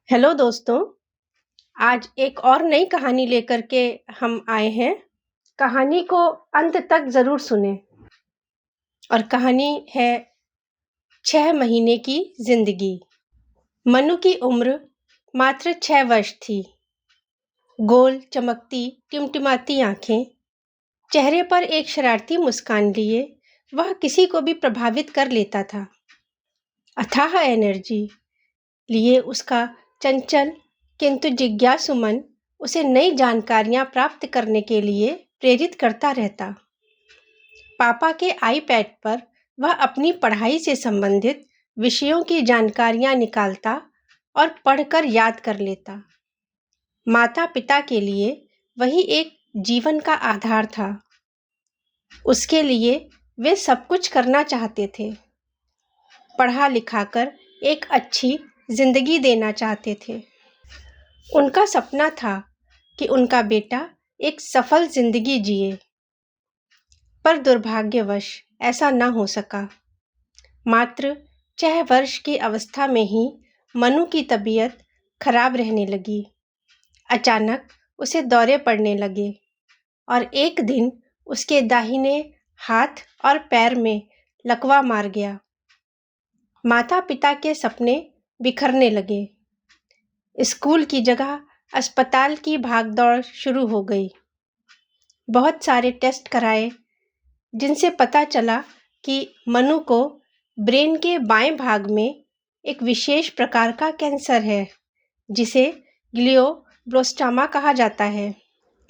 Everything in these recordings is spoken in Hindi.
हेलो दोस्तों, आज एक और नई कहानी लेकर के हम आए हैं। कहानी को अंत तक ज़रूर सुनें। और कहानी है 6 महीने की ज़िंदगी। मनु की उम्र मात्र 6 वर्ष थी। गोल, चमकती, टिमटिमाती आँखें, चेहरे पर एक शरारती मुस्कान लिए वह किसी को भी प्रभावित कर लेता था। अथाह एनर्जी लिए उसका चंचल किंतु जिज्ञासु मन उसे नई जानकारियां प्राप्त करने के लिए प्रेरित करता रहता। पापा के आईपैड पर वह अपनी पढ़ाई से संबंधित विषयों की जानकारियां निकालता और पढ़कर याद कर लेता। माता पिता के लिए वही एक जीवन का आधार था। उसके लिए वे सब कुछ करना चाहते थे। पढ़ा लिखाकर एक अच्छी जिंदगी देना चाहते थे। उनका सपना था कि उनका बेटा एक सफल जिंदगी जिए, पर दुर्भाग्यवश ऐसा न हो सका। मात्र 6 वर्ष की अवस्था में ही मनु की तबीयत खराब रहने लगी। अचानक उसे दौरे पड़ने लगे और एक दिन उसके दाहिने हाथ और पैर में लकवा मार गया। माता पिता के सपने बिखरने लगे। स्कूल की जगह अस्पताल की भागदौड़ शुरू हो गई। बहुत सारे टेस्ट कराए, जिनसे पता चला कि मनु को ब्रेन के बाएं भाग में एक विशेष प्रकार का कैंसर है, जिसे ग्लियोब्लास्टोमा कहा जाता है।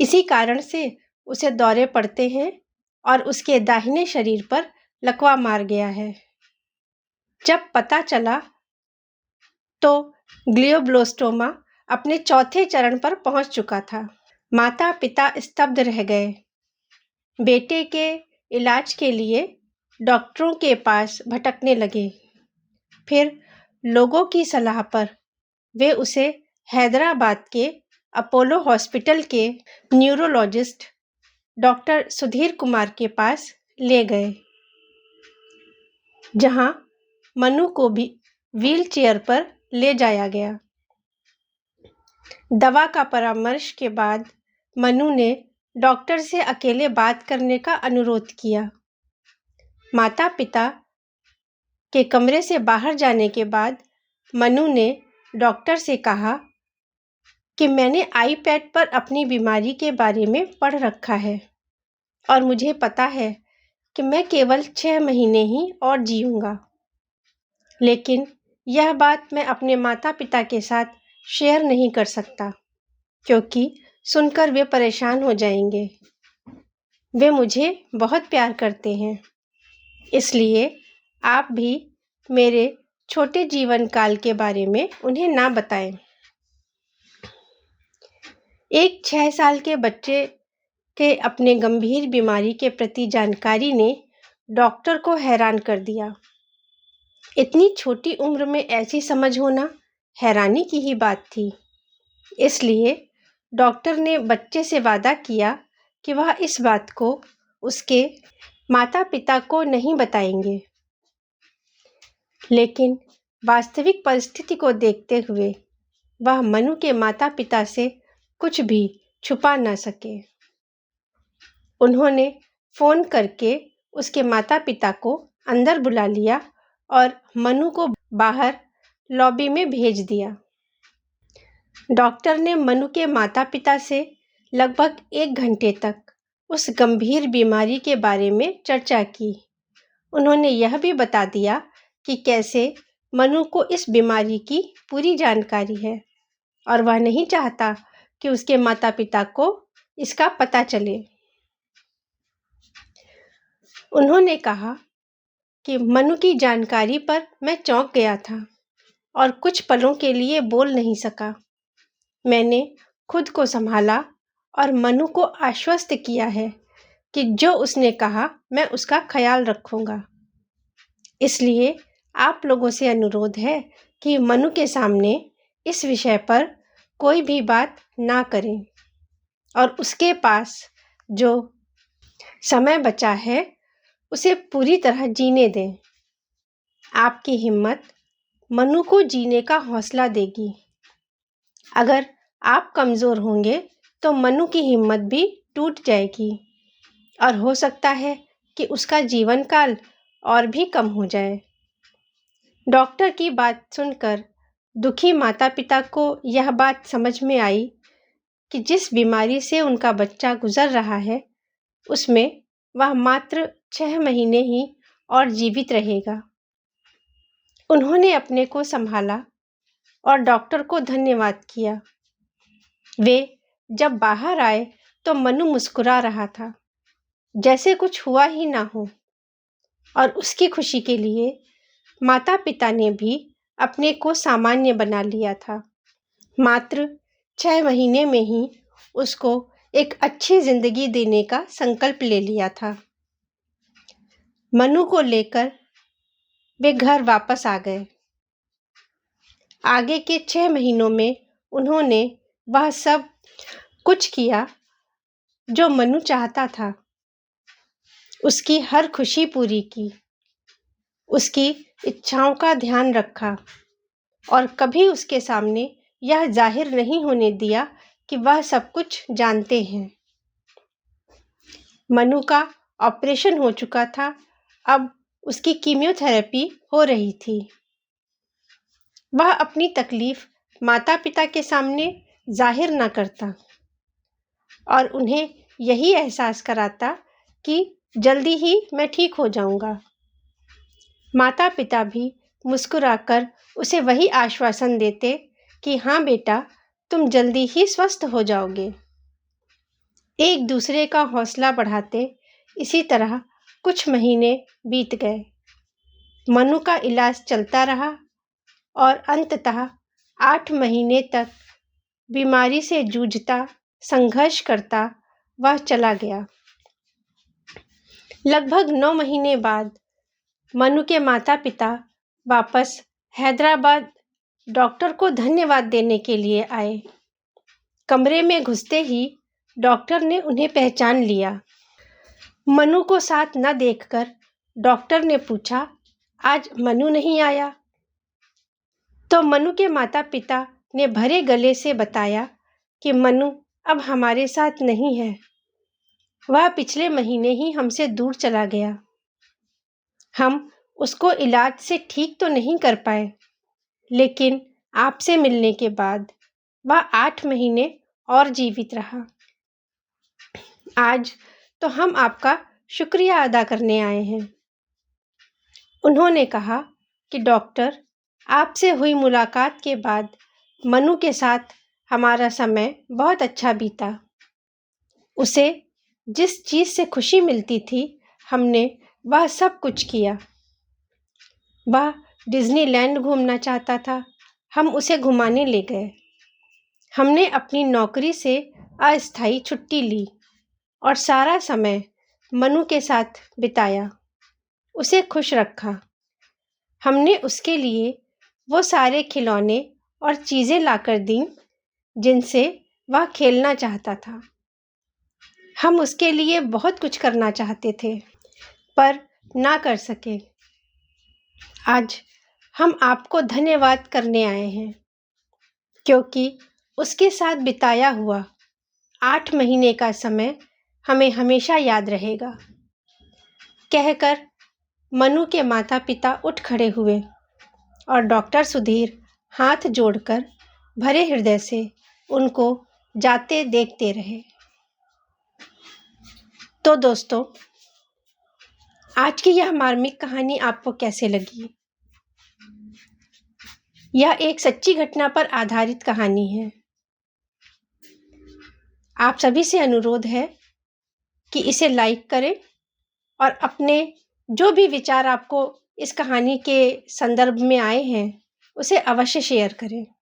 इसी कारण से उसे दौरे पड़ते हैं और उसके दाहिने शरीर पर लकवा मार गया है। जब पता चला तो ग्लियोब्लास्टोमा अपने चौथे चरण पर पहुंच चुका था। माता पिता स्तब्ध रह गए। बेटे के इलाज के लिए डॉक्टरों के पास भटकने लगे। फिर लोगों की सलाह पर वे उसे हैदराबाद के अपोलो हॉस्पिटल के न्यूरोलॉजिस्ट डॉक्टर सुधीर कुमार के पास ले गए, जहां मनु को भी व्हील चेयर पर ले जाया गया। दवा का परामर्श के बाद मनु ने डॉक्टर से अकेले बात करने का अनुरोध किया। माता पिता के कमरे से बाहर जाने के बाद मनु ने डॉक्टर से कहा कि मैंने आईपैड पर अपनी बीमारी के बारे में पढ़ रखा है और मुझे पता है कि मैं केवल 6 महीने ही और जीऊंगा। लेकिन यह बात मैं अपने माता पिता के साथ शेयर नहीं कर सकता, क्योंकि सुनकर वे परेशान हो जाएंगे। वे मुझे बहुत प्यार करते हैं, इसलिए आप भी मेरे छोटे जीवन काल के बारे में उन्हें ना बताएं। एक 6 साल के बच्चे के अपने गंभीर बीमारी के प्रति जानकारी ने डॉक्टर को हैरान कर दिया। इतनी छोटी उम्र में ऐसी समझ होना हैरानी की ही बात थी। इसलिए डॉक्टर ने बच्चे से वादा किया कि वह इस बात को उसके माता पिता को नहीं बताएंगे। लेकिन वास्तविक परिस्थिति को देखते हुए वह मनु के माता पिता से कुछ भी छुपा न सके। उन्होंने फोन करके उसके माता पिता को अंदर बुला लिया और मनु को बाहर लॉबी में भेज दिया। डॉक्टर ने मनु के माता पिता से लगभग 1 घंटे तक उस गंभीर बीमारी के बारे में चर्चा की। उन्होंने यह भी बता दिया कि कैसे मनु को इस बीमारी की पूरी जानकारी है और वह नहीं चाहता कि उसके माता पिता को इसका पता चले। उन्होंने कहा कि मनु की जानकारी पर मैं चौंक गया था और कुछ पलों के लिए बोल नहीं सका। मैंने खुद को संभाला और मनु को आश्वस्त किया है कि जो उसने कहा मैं उसका ख्याल रखूंगा। इसलिए आप लोगों से अनुरोध है कि मनु के सामने इस विषय पर कोई भी बात ना करें और उसके पास जो समय बचा है उसे पूरी तरह जीने दें। आपकी हिम्मत मनु को जीने का हौसला देगी। अगर आप कमज़ोर होंगे तो मनु की हिम्मत भी टूट जाएगी और हो सकता है कि उसका जीवन काल और भी कम हो जाए। डॉक्टर की बात सुनकर दुखी माता-पिता को यह बात समझ में आई कि जिस बीमारी से उनका बच्चा गुजर रहा है, उसमें वह मात्र 6 महीने ही और जीवित रहेगा। उन्होंने अपने को संभाला और डॉक्टर को धन्यवाद किया। वे जब बाहर आए तो मनु मुस्कुरा रहा था, जैसे कुछ हुआ ही ना हो, और उसकी खुशी के लिए माता-पिता ने भी अपने को सामान्य बना लिया था। मात्र 6 महीने में ही उसको एक अच्छी जिंदगी देने का संकल्प ले लिया था। मनु को लेकर वे घर वापस आ गए। आगे के 6 महीनों में उन्होंने वह सब कुछ किया जो मनु चाहता था। उसकी हर खुशी पूरी की, उसकी इच्छाओं का ध्यान रखा और कभी उसके सामने यह जाहिर नहीं होने दिया कि वह सब कुछ जानते हैं। मनु का ऑपरेशन हो चुका था, अब उसकी कीमियोथेरेपी हो रही थी। वह अपनी तकलीफ माता-पिता के सामने जाहिर न करता और उन्हें यही एहसास कराता कि जल्दी ही मैं ठीक हो जाऊंगा। माता-पिता भी मुस्कुराकर उसे वही आश्वासन देते कि हाँ बेटा, तुम जल्दी ही स्वस्थ हो जाओगे। एक दूसरे का हौसला बढ़ाते इसी तरह कुछ महीने बीत गए। मनु का इलाज चलता रहा और अंततः 8 महीने तक बीमारी से जूझता, संघर्ष करता वह चला गया। लगभग 9 महीने बाद मनु के माता-पिता वापस हैदराबाद डॉक्टर को धन्यवाद देने के लिए आए। कमरे में घुसते ही डॉक्टर ने उन्हें पहचान लिया। मनु को साथ न देखकर डॉक्टर ने पूछा, आज मनु नहीं आया? तो मनु के माता-पिता ने भरे गले से बताया कि मनु अब हमारे साथ नहीं है। वह पिछले महीने ही हमसे दूर चला गया। हम उसको इलाज से ठीक तो नहीं कर पाए, लेकिन आपसे मिलने के बाद वह 8 महीने और जीवित रहा। आज तो हम आपका शुक्रिया अदा करने आए हैं। उन्होंने कहा कि डॉक्टर, आपसे हुई मुलाकात के बाद मनु के साथ हमारा समय बहुत अच्छा बीता। उसे जिस चीज़ से खुशी मिलती थी, हमने वह सब कुछ किया। वह डिज्नीलैंड घूमना चाहता था, हम उसे घुमाने ले गए। हमने अपनी नौकरी से अस्थायी छुट्टी ली और सारा समय मनु के साथ बिताया, उसे खुश रखा। हमने उसके लिए वो सारे खिलौने और चीज़ें लाकर दीं जिनसे वह खेलना चाहता था। हम उसके लिए बहुत कुछ करना चाहते थे, पर ना कर सके। आज हम आपको धन्यवाद करने आए हैं, क्योंकि उसके साथ बिताया हुआ 8 महीने का समय हमें हमेशा याद रहेगा। कहकर मनु के माता-पिता उठ खड़े हुए और डॉक्टर सुधीर हाथ जोड़कर भरे हृदय से उनको जाते देखते रहे। तो दोस्तों, आज की यह मार्मिक कहानी आपको कैसे लगी? यह एक सच्ची घटना पर आधारित कहानी है। आप सभी से अनुरोध है कि इसे लाइक करें और अपने जो भी विचार आपको इस कहानी के संदर्भ में आए हैं, उसे अवश्य शेयर करें।